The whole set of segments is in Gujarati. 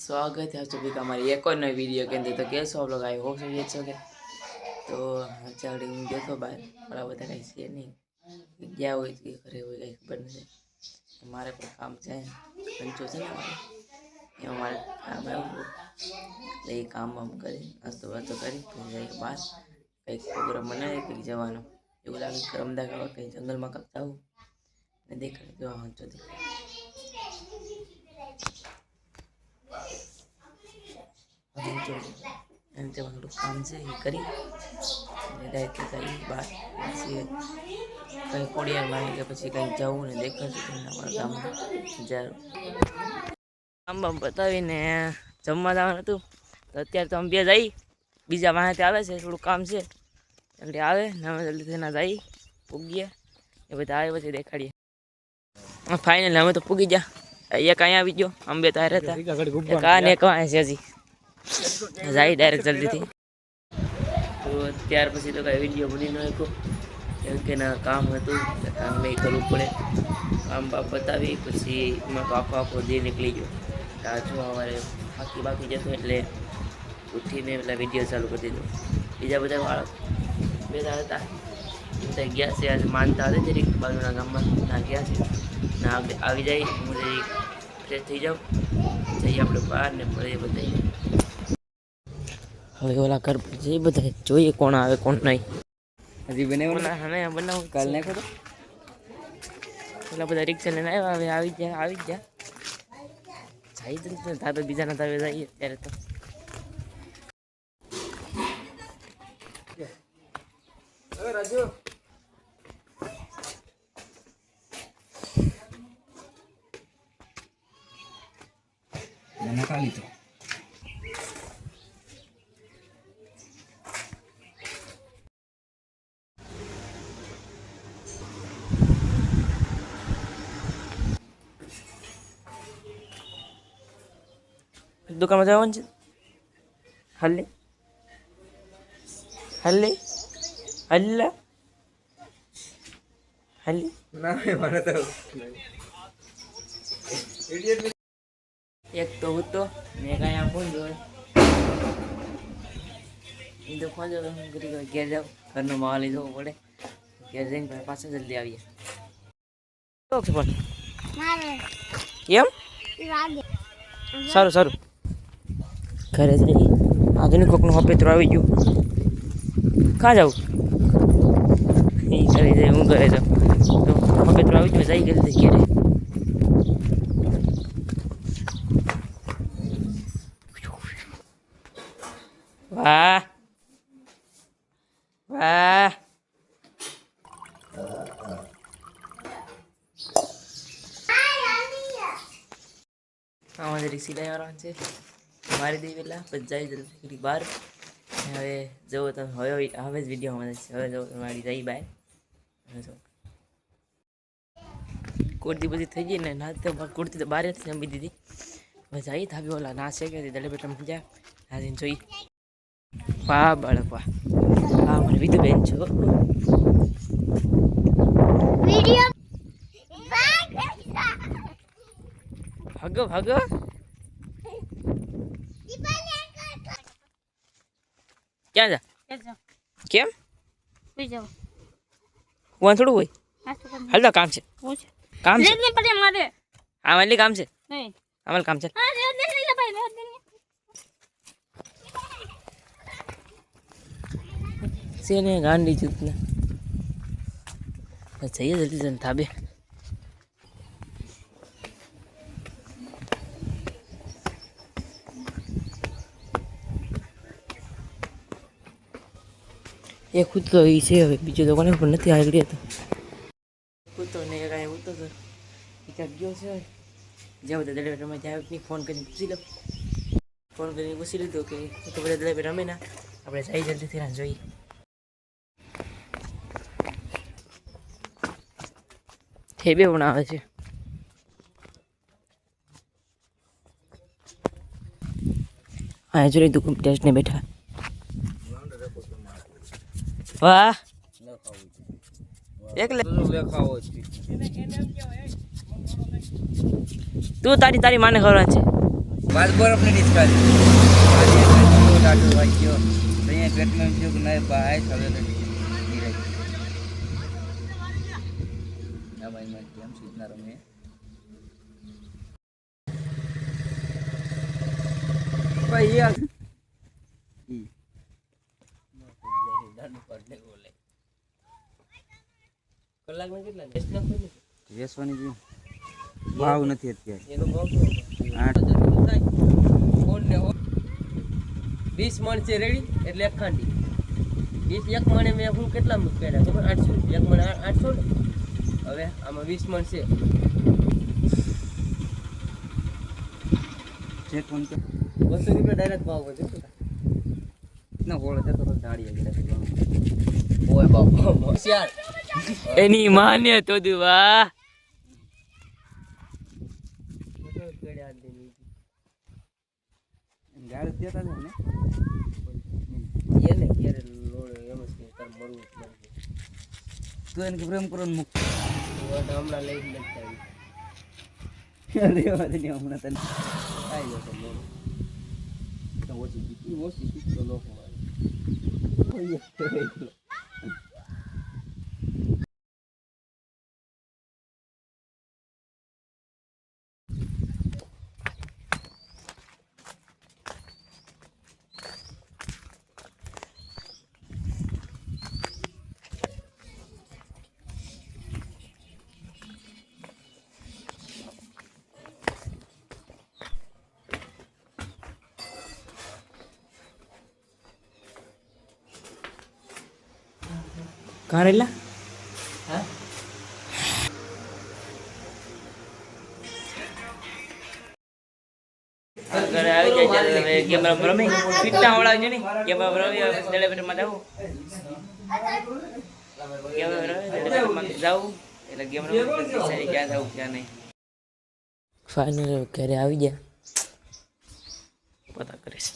स्वागत है आप सभी का हमारे एक और नए वीडियो के अंदर। तो कैसे हो आप लोग? आई होप सभी अच्छे हो गए। तो चावड़ी હું ગયો બહાર બરાબર બધા કંઈ છે નહીં, ગયા હોય કે ઘરે હોય કંઈ ખબર નથી. મારે પણ કામ છે, કંચો છે ને મારે એમાં મારે કામ આવ્યું એટલે એ કામ વામ કરી નાસ્તો વાસ્તો કરી પછી જઈએ બહાર કંઈક પ્રોગ્રામ બનાવીએ કંઈક જવાનો. એવું લાગે કે અમદાવાદ કંઈ જંગલમાં કાંક જવું ને દેખાડે જો વાંચો દેખાડે. એમ તે થોડું કામ છે એ કરી ડાયરેક્ટ જઈએ બહાર પછી કંઈ ખોડિયારમાં આવી કે પછી કંઈક જવું ને દેખાડશું તમને અમારા ગામમાં નજારો. કામ બામ બતાવીને જમવા જવાનું હતું તો અત્યારે તો અમે બે જઈ બીજા વાંહેથી આવે છે, થોડું કામ છે એટલે આવે ને અમે જલ્દીથી ના જઈ પૂગીએ એ બધા આવે પછી દેખાડીએ. ફાઇનલ અમે તો પૂગી ગયા. એક અહીંયા આવી ગયો, અંબે તારે હતા એક એક છે હજી જાય ડાયરેક્ટ જલ્દીથી. તો ત્યાર પછી તો કાંઈ વિડીયો બની ન શક્યો કેમ કે ના કામ હતું, કામ નહીં કરવું પડે. કામ બાપ બતાવી પછી એમાં તો આખો દી નીકળી ગયો. આ જો અમારે બાકી જતો એટલે ઉઠીને એટલે વિડીયો ચાલુ કરી દીધો. બીજા બધા વાળા બધા હતા બધા ગયા છે, આજે માનતા હતા જરીક બાજુના ગામમાં ના ગયા છે ના આવી જાય હું જરીક ફ્રેશ થઈ જાઉં જઈએ આપણે બહાર ને મળીએ બધા. હવે ઓલા ઘર પર જઈએ બધા જોઈએ કોણ આવે કોણ નહીં. હજી બનાવું કાલ નાખો તો પેલા બધા રિક્ષા લઈને આવ્યા, હવે આવી ગયા જઈ જ ને તારે બીજાના તારે જઈએ ત્યારે તો રાજુ ખાલી તો દુકાનમાં જવાનું છે. હલ્લે હલ્લે હલ્લા હલ્લે ના મને તો એક તો હું તો મેં કાંઈ આ ફોન જોયો એ તો ફોન જોયો ઘેર જાઉં ઘરનો માલ લઈ જવો પડે. ઘેર જઈને પાછા જલ્દી આવીએ. પણ એમ સારું સારું ઘરે જઈએ. આધુનિક કોકનું હપેતરું આવી ગયું. કાં જાઉં એ ઘરે જાય હું ઘરે જાઉં તો હપેતરું આવી ગયું જઈ ગયેલી ઘેરે. વાહ વાહ અમારે સિલાઈ વાળા છે મારી દઈ પેલા પછી જાય જલ્દી બહાર. હવે જવો તમે હવે જ વિડીયો મળે છે. હવે જવો મારી જઈ બહાર કુર્તી બધી થઈ ગઈ ને ના તો કુર્તી તો બહાર જ જમી દીધી. હવે જઈ થાવી ઓલા ના છે કે દડે બેટા મજા નાજીને જોઈ. વાહ બાળક વાહ હા મને વિધુ બેન છો ભાગો ભાગો ક્યાં જા કેમ હું થોડું હોય હાલ કામ છે કામ છે અમારે કામ છે અમારે કામ છે. સેને ગાંડી જૂતને જઈએ જલ્દી જઈને થાબે. એ ખુદ તો એ છે હવે બીજો તો કોને પણ નથી આગળ હતો ખુદ તો ને કાંઈ ઉતો તો એ ક્યાંક ગયો છે. જાવ તો દડે રમે જાય ફોન કરીને પૂછી લો. ફોન કરીને પૂછી લીધો કે તો બધા દડે રમે ના આપણે જઈ જલ્દીથી ના જોઈએ. ઠેબે પણ આવે છે. હા જોઈ તું ટેસ્ટ ને બેઠા વાહ એકલે તું તારી માને ખબર છે વાત બરફ ની નિષ્કાળ દાડો વાગ્યો અહીંયા પેટમાં એમ થયું કે ના ભાઈ હવે કેમ સૂચના રમે ભાઈ યાર કલાકમાં કેટલા વેસ્ટ નાખો ને વેસવાની જો ભાવ નથી અત્યારે એનો ભાવ 20 મણ છે રેડી એટલે એક ખાંડી 20 એક મણે મેં હું કેટલા કર્યા ખબર 800 એક મણ 800 ને હવે આમાં 20 મણ છે ચેક કોણ કે 200 રૂપિયા ડાયરેક્ટ ભાવ વધે ના હોળ જતો તો દાડી આગળ ઓય બાપા હોશિયાર એની માન્ય તો દુવા ગાળ દેતા ને એને ક્યારે લોડ એમ જ કે તાર મળવું તો એને પ્રેમ કરવાનું મુક્ત હમણાં લઈ નથી રેવા દે હમણાં તને આવી જશે તો ઓછી તો લોકો કારેલા હા ઘરે આવી જાય ત્યારે તમે કેમેરા રમી પીટના વળાવજો ને કેમેરા રમી સેલિબ્રેટમાં જાવ કેમેરા રમી સેલિબ્રેટમાં જાવ એટલે કેમેરા સારી ક્યાં જાવ ક્યાં નહીં ફાઇનલ ઘરે આવી ગયા પતા કરીશ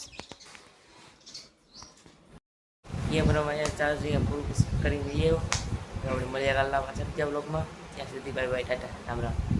કેમેરામાં ચાર્જ પૂરું કરી દઈએ આપણે મળ્યા કાલના પાછળ બ્લોગમાં ત્યાં સુધી બાય બાય ટાટા રામ રામ